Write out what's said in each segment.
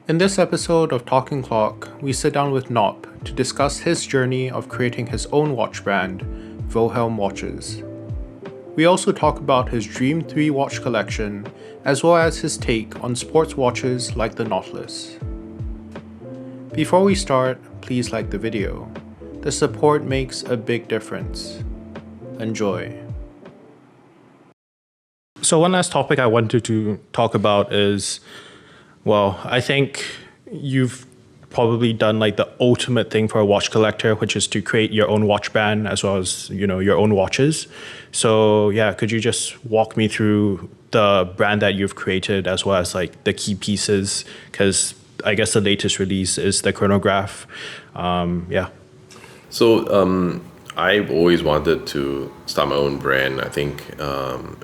In this episode of Talking Clock, we sit down with Nop to discuss his journey of creating his own watch brand, Vilhelm Watches. We also talk about his Dream 3 watch collection, as well as his take on sports watches like the Nautilus. Before we start, please like the video. The support makes a big difference. Enjoy. So one last topic I wanted to talk about is, well, I think you've probably done like the ultimate thing for a watch collector, which is to create your own watch brand as well as, your own watches. So yeah, could you just walk me through the brand that you've created as well as like the key pieces? Because I guess the latest release is the chronograph. So I've always wanted to start my own brand. I think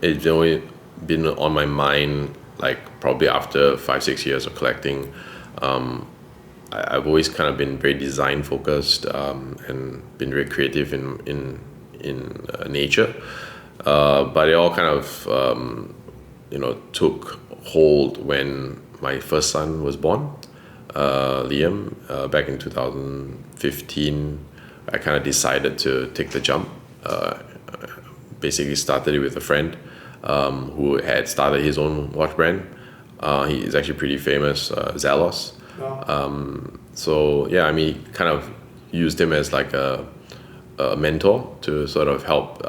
it's always been on my mind, like probably after 5-6 years of collecting. I've always kind of been very design focused and been very creative in nature. But it all kind of took hold when my first son was born, Liam, back in 2015. I kind of decided to take the jump. Basically started it with a friend who had started his own watch brand. He is actually pretty famous, Zalos. Wow. So yeah, kind of used him as like a mentor to sort of help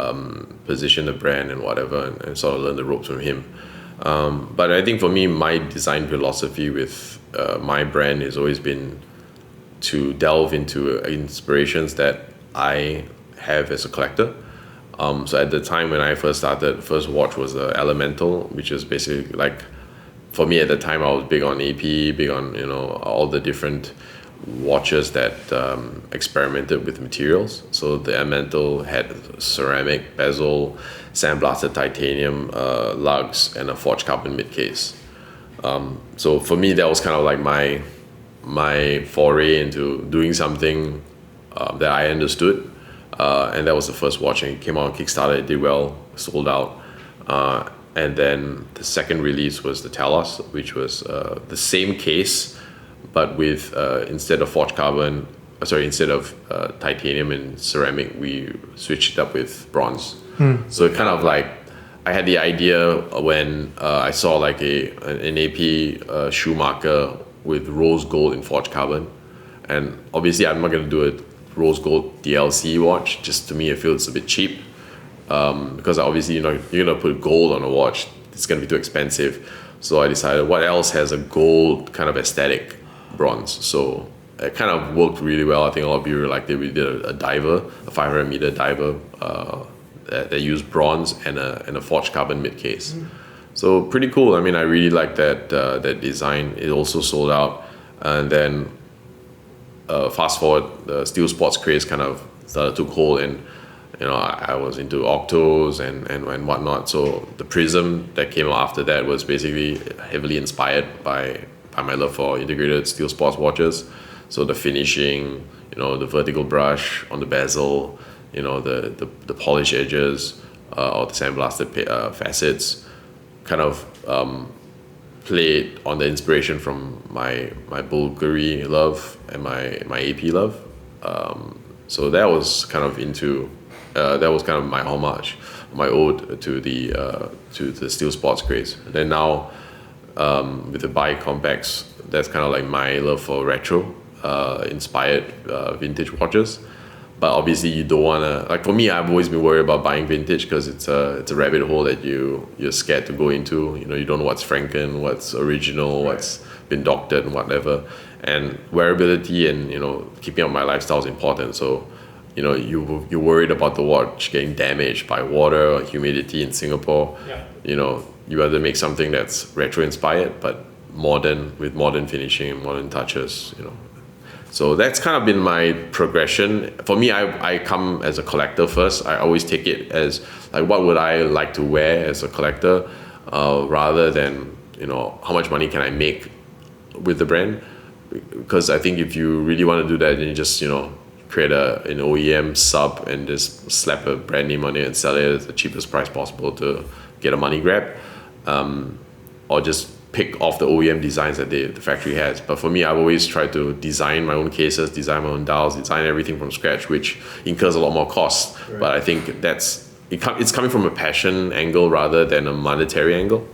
position the brand and whatever, and sort of learn the ropes from him. But I think for me, my design philosophy with my brand has always been to delve into inspirations that I have as a collector. So at the time when I first started, first watch was the Elemental, which is basically like, for me at the time, I was big on AP, big on all the different watches that experimented with materials. So the Elemental had ceramic bezel, sandblasted titanium lugs, and a forged carbon mid case. So for me, that was kind of like my foray into doing something that I understood, and that was the first watch, and it came out on Kickstarter. It did well, sold out, and then the second release was the Talos, which was the same case, but with instead of titanium and ceramic, we switched it up with bronze. So it kind of like, I had the idea when I saw like an AP shoe marker with rose gold in forged carbon, and obviously I'm not going to do a rose gold DLC watch. Just to me, it feels a bit cheap, because obviously you're going to put gold on a watch, it's going to be too expensive. So I decided, what else has a gold kind of aesthetic? Bronze. So it kind of worked really well. I think a lot of people liked it. We did a diver, a 500-meter diver that used bronze and a forged carbon mid case. So pretty cool. I really like that design. It also sold out, and then fast forward, the steel sports craze kind of started to hold, and I was into octos and whatnot. So the Prism that came out after that was basically heavily inspired by my love for integrated steel sports watches. So the finishing, the vertical brush on the bezel, the polished edges, or the sandblasted facets, kind of played on the inspiration from my Bulgari love and my AP love. So that was kind of my homage, my ode to the steel sports craze. And then now with the Bi Compacts, that's kind of like my love for retro inspired vintage watches. But obviously you don't want to, like for me, I've always been worried about buying vintage because it's a rabbit hole that you're scared to go into. You don't know what's Franken, what's original, what's been doctored and whatever. And wearability and keeping up my lifestyle is important. So you're worried about the watch getting damaged by water or humidity in Singapore. Yeah. You either make something that's retro inspired but modern, with modern finishing and modern touches. So that's kind of been my progression. For me, I come as a collector first. I always take it as like, what would I like to wear as a collector, rather than how much money can I make with the brand. Because I think if you really want to do that, then you just create an OEM sub and just slap a brand name on it and sell it at the cheapest price possible to get a money grab, or just pick off the OEM designs that the factory has. But for me, I've always tried to design my own cases, design my own dials, design everything from scratch, which incurs a lot more cost. Right. But I think it's coming from a passion angle rather than a monetary angle.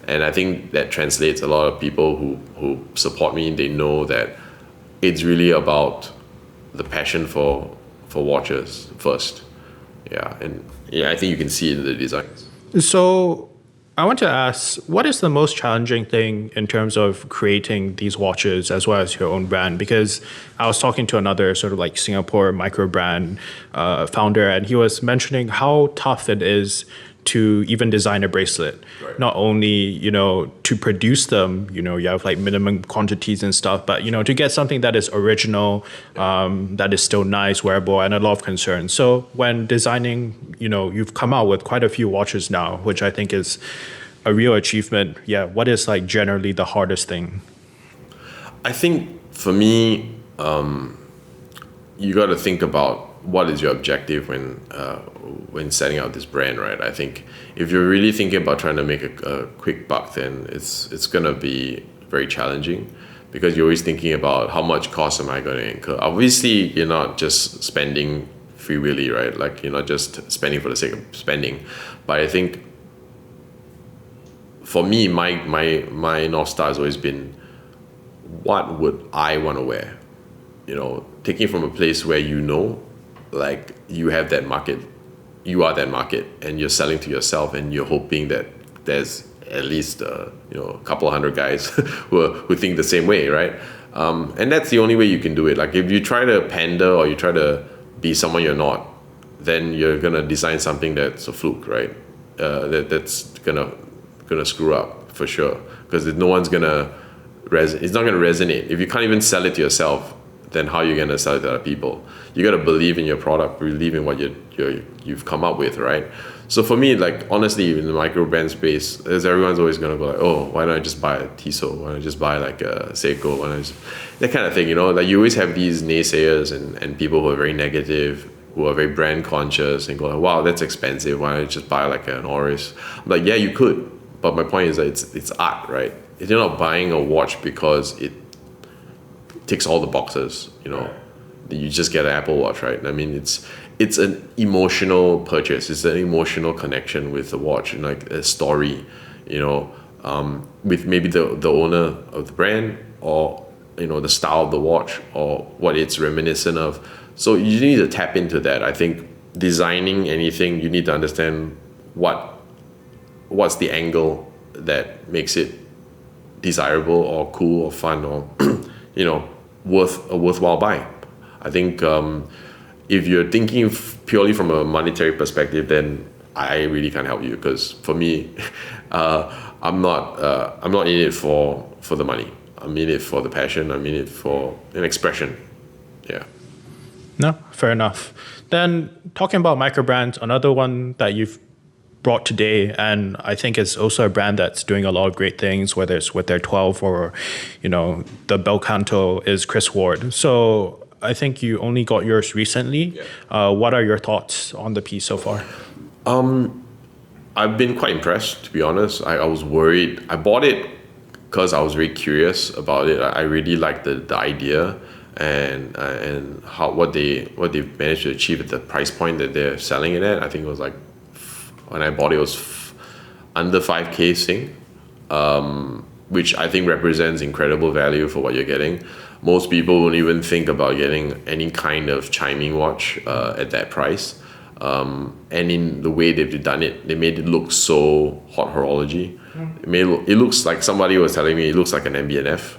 And I think that translates. A lot of people who support me, they know that it's really about the passion for watches first. Yeah, and I think you can see it in the designs. So I want to ask, what is the most challenging thing in terms of creating these watches as well as your own brand? Because I was talking to another sort of like Singapore micro brand founder, and he was mentioning how tough it is to even design a bracelet. Right. Not only, to produce them, you have like minimum quantities and stuff, but, to get something that is original, that is still nice, wearable, and a lot of concern. So when designing, you've come out with quite a few watches now, which I think is a real achievement. Yeah. What is like generally the hardest thing? I think for me, you got to think about what is your objective when setting out this brand, right? I think if you're really thinking about trying to make a quick buck, then it's gonna be very challenging, because you're always thinking about how much cost am I going to incur. Obviously, you're not just spending freewheely, right? Like, you're not just spending for the sake of spending. But I think for me, my North Star has always been, what would I want to wear? Taking from a place where like you have that market, you are that market, and you're selling to yourself, and you're hoping that there's at least a couple of hundred guys who think the same way, right? And that's the only way you can do it. Like, if you try to pander or you try to be someone you're not, then you're gonna design something that's a fluke, right? That's gonna screw up for sure, because no one's gonna it's not gonna resonate. If you can't even sell it to yourself, then how are you gonna sell it to other people? You gotta believe in your product, believe in what you've come up with, right? So for me, like, honestly, in the micro brand space, everyone's always gonna go like, oh, why don't I just buy a Tissot? Why don't I just buy like a Seiko? That kind of thing, Like, you always have these naysayers and people who are very negative, who are very brand conscious, and go like, wow, that's expensive. Why don't I just buy like an Oris? I'm like, yeah, you could, but my point is that it's art, right? If you're not buying a watch because it ticks all the boxes, you just get an Apple Watch, right? I mean, it's an emotional purchase. It's an emotional connection with the watch, and like a story, with maybe the owner of the brand, or the style of the watch, or what it's reminiscent of. So you need to tap into that. I think designing anything, you need to understand what's the angle that makes it desirable or cool or fun or worthwhile buy. I think if you're thinking purely from a monetary perspective, then I really can't help you, because for me, I'm not in it for the money. I'm in it for the passion. I'm in it for an expression. Yeah. No, fair enough. Then talking about micro brands, another one that you've brought today, and I think it's also a brand that's doing a lot of great things, whether it's with their 12 or, the Bel Canto, is Chris Ward. So I think you only got yours recently. Yeah. What are your thoughts on the piece so far? I've been quite impressed, to be honest. I was worried. I bought it because I was very curious about it. I really liked the idea and what they managed to achieve at the price point that they're selling it at. I think it was like, when I bought it, was under 5K Sing, which I think represents incredible value for what you're getting. Most people won't even think about getting any kind of chiming watch at that price. And in the way they've done it, they made it look so hot horology. It looks like, somebody was telling me, it looks like an mb&f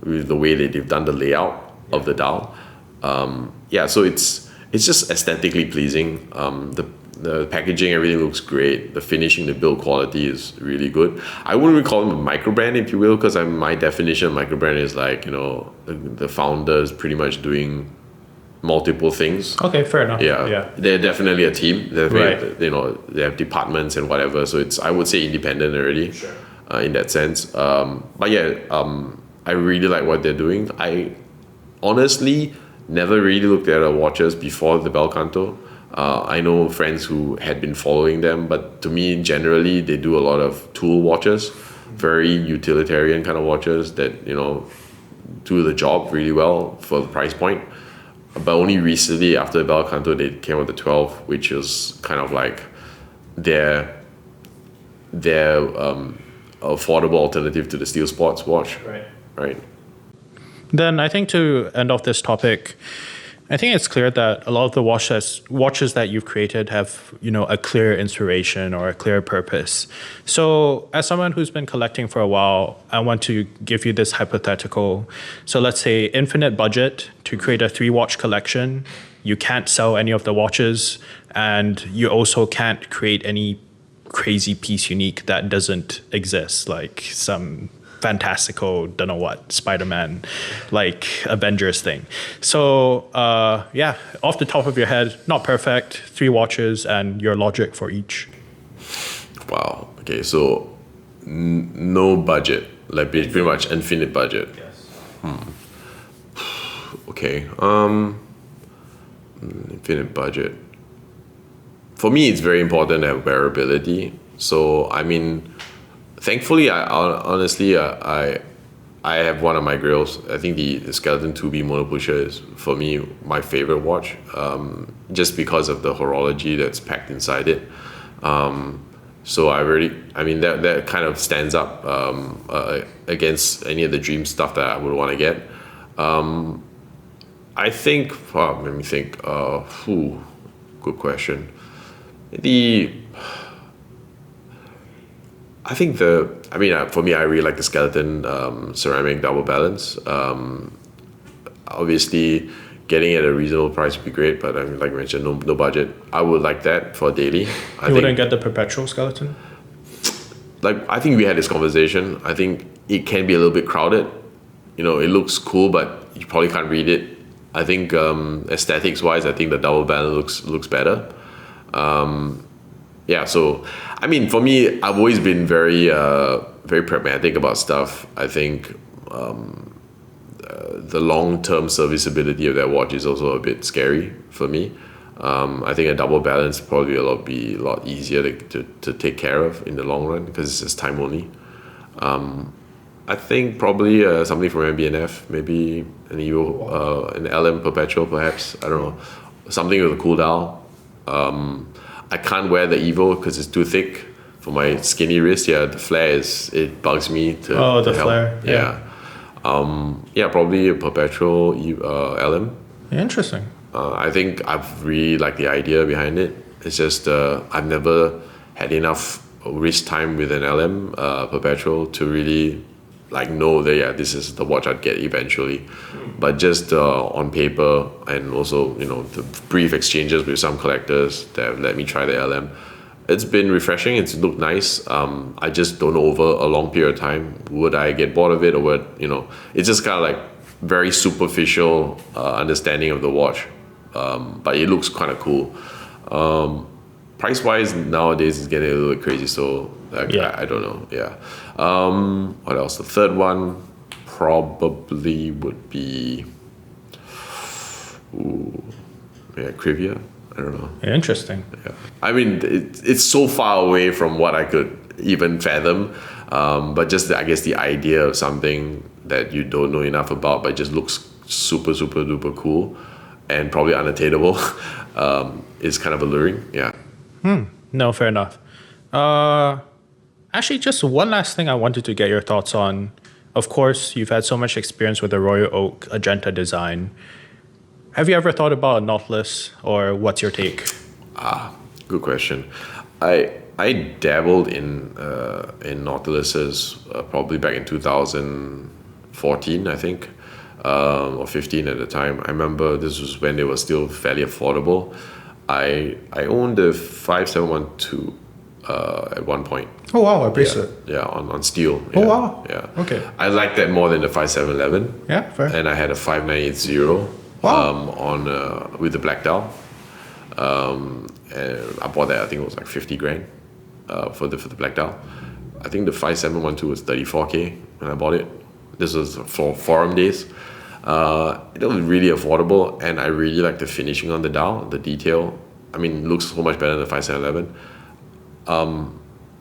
with the way that they've done the layout of the dial. So it's just aesthetically pleasing. The packaging, everything looks great. The finishing, the build quality is really good. I wouldn't really call them a micro brand, if you will, because my definition of micro brand is like, the founders pretty much doing multiple things. Okay, fair enough. Yeah. They're definitely a team. Right. They have departments and whatever. So I would say independent already. Sure. In that sense. I really like what they're doing. I honestly never really looked at watches before the Bel Canto. I know friends who had been following them, but to me, generally, they do a lot of tool watches. very utilitarian kind of watches that, you know, do the job really well for the price point. But only recently, after Bel Canto, they came with the 12, which is kind of like their affordable alternative to the Steel Sports watch. Right. Then I think to end off this topic, I think it's clear that a lot of the watches that you've created have, you know, a clear inspiration or a clear purpose. So as someone who's been collecting for a while, I want to give you this hypothetical. So let's say infinite budget to create a 3-watch collection. You can't sell any of the watches, and you also can't create any crazy piece unique that doesn't exist, like some fantastical, don't know what, Spider-Man, like Avengers thing. So yeah, off the top of your head, not perfect, 3 watches and your logic for each. Wow. Okay, so no budget, like pretty much infinite budget. Yes. Okay. Infinite budget. For me, it's very important to have wearability. So I mean, thankfully, I have one of my grills. I think the Skeleton 2B Mono Pusher is, for me, my favorite watch, just because of the horology that's packed inside it. So that kind of stands up against any of the dream stuff that I would want to get. I think, let me think, good question. For me, I really like the Skeleton ceramic double balance. Obviously, getting it at a reasonable price would be great, but I mean, like I mentioned, no budget. I would like that for daily. You wouldn't get the perpetual Skeleton? Like, I think we had this conversation. I think it can be a little bit crowded. You know, it looks cool, but you probably can't read it. I think aesthetics-wise, I think the double balance looks better. Yeah, so I mean, for me, I've always been very pragmatic about stuff. I think the long-term serviceability of that watch is also a bit scary for me. I think a double balance probably be a lot easier to take care of in the long run because it's just time only. I think probably something from mb&f, maybe an EVO, an LM Perpetual perhaps. I don't know, something with a cool dial. I can't wear the EVO because it's too thick for my skinny wrist. Yeah, the flare it bugs me to the help. flare. Yeah. Probably a Perpetual LM. Interesting. I think I've really liked the idea behind it. It's just I've never had enough wrist time with an LM Perpetual to really know that this is the watch I'd get eventually. But just on paper, and also the brief exchanges with some collectors that have let me try the LM, it's been refreshing. It's looked nice. I just don't know, over a long period of time would I get bored of it, or it's just kind of like very superficial understanding of the watch, but it looks kind of cool. Price wise nowadays it's getting a little bit crazy, so I don't know. What else? The third one probably would be Crivia. I don't know. Interesting. Yeah. I mean, it's so far away from what I could even fathom, but just I guess the idea of something that you don't know enough about but just looks super super duper cool and probably unattainable is kind of alluring. No, fair enough. Actually, just one last thing I wanted to get your thoughts on. Of course, you've had so much experience with the Royal Oak Agenta design. Have you ever thought about a Nautilus, or what's your take? Good question. I dabbled in Nautiluses probably back in 2014, I think, or 15 at the time. I remember this was when they were still fairly affordable. I owned the 5712 at one point. Oh wow, a bracelet. Yeah, on steel. Oh wow. Yeah. Okay. I liked that more than the 5711. Yeah, fair. And I had a 5980. Wow. On with the black dial. And I bought that. I think it was like 50 grand for the black dial. I think the 5712 was 34K when I bought it. This was for forum days. It was really affordable, and I really like the finishing on the dial, the detail. I mean, it looks so much better than the 5711.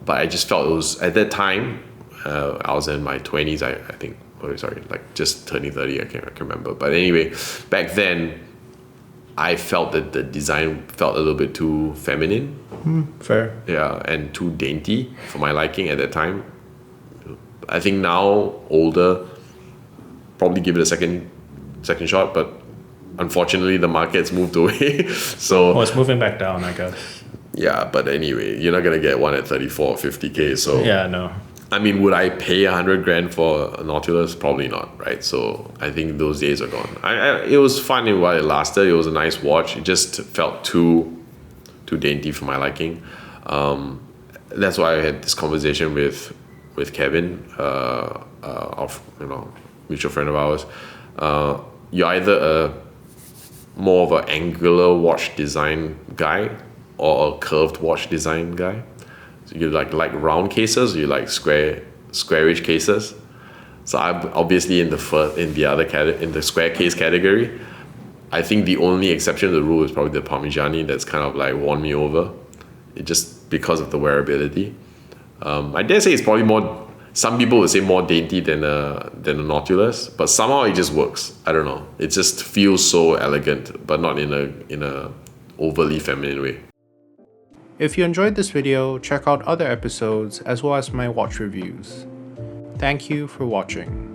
But I just felt it was, at that time, I was in my 20s, I think. Oh, sorry, like just turning 30, I can't remember. But anyway, back then, I felt that the design felt a little bit too feminine. Fair. Yeah, and too dainty for my liking at that time. I think now, older, probably give it a second shot, but unfortunately the market's moved away. So Well, it's moving back down, I guess. yeah, but anyway, you're not gonna get one at 34 or 50K. So Yeah, no. I mean, would I pay 100 grand for a Nautilus? Probably not, right? So I think those days are gone. It was fun while it lasted. It was a nice watch. It just felt too dainty for my liking. That's why I had this conversation with Kevin, of mutual friend of ours. You're either a more of an angular watch design guy or a curved watch design guy. So you like round cases, or you like squarish cases. So I'm obviously in the square case category. I think the only exception to the rule is probably the Parmigiani. That's kind of like won me over. It just because of the wearability. I dare say it's probably more. Some people would say more dainty than a Nautilus, but somehow it just works. I don't know. It just feels so elegant, but not in a overly feminine way. If you enjoyed this video, check out other episodes as well as my watch reviews. Thank you for watching.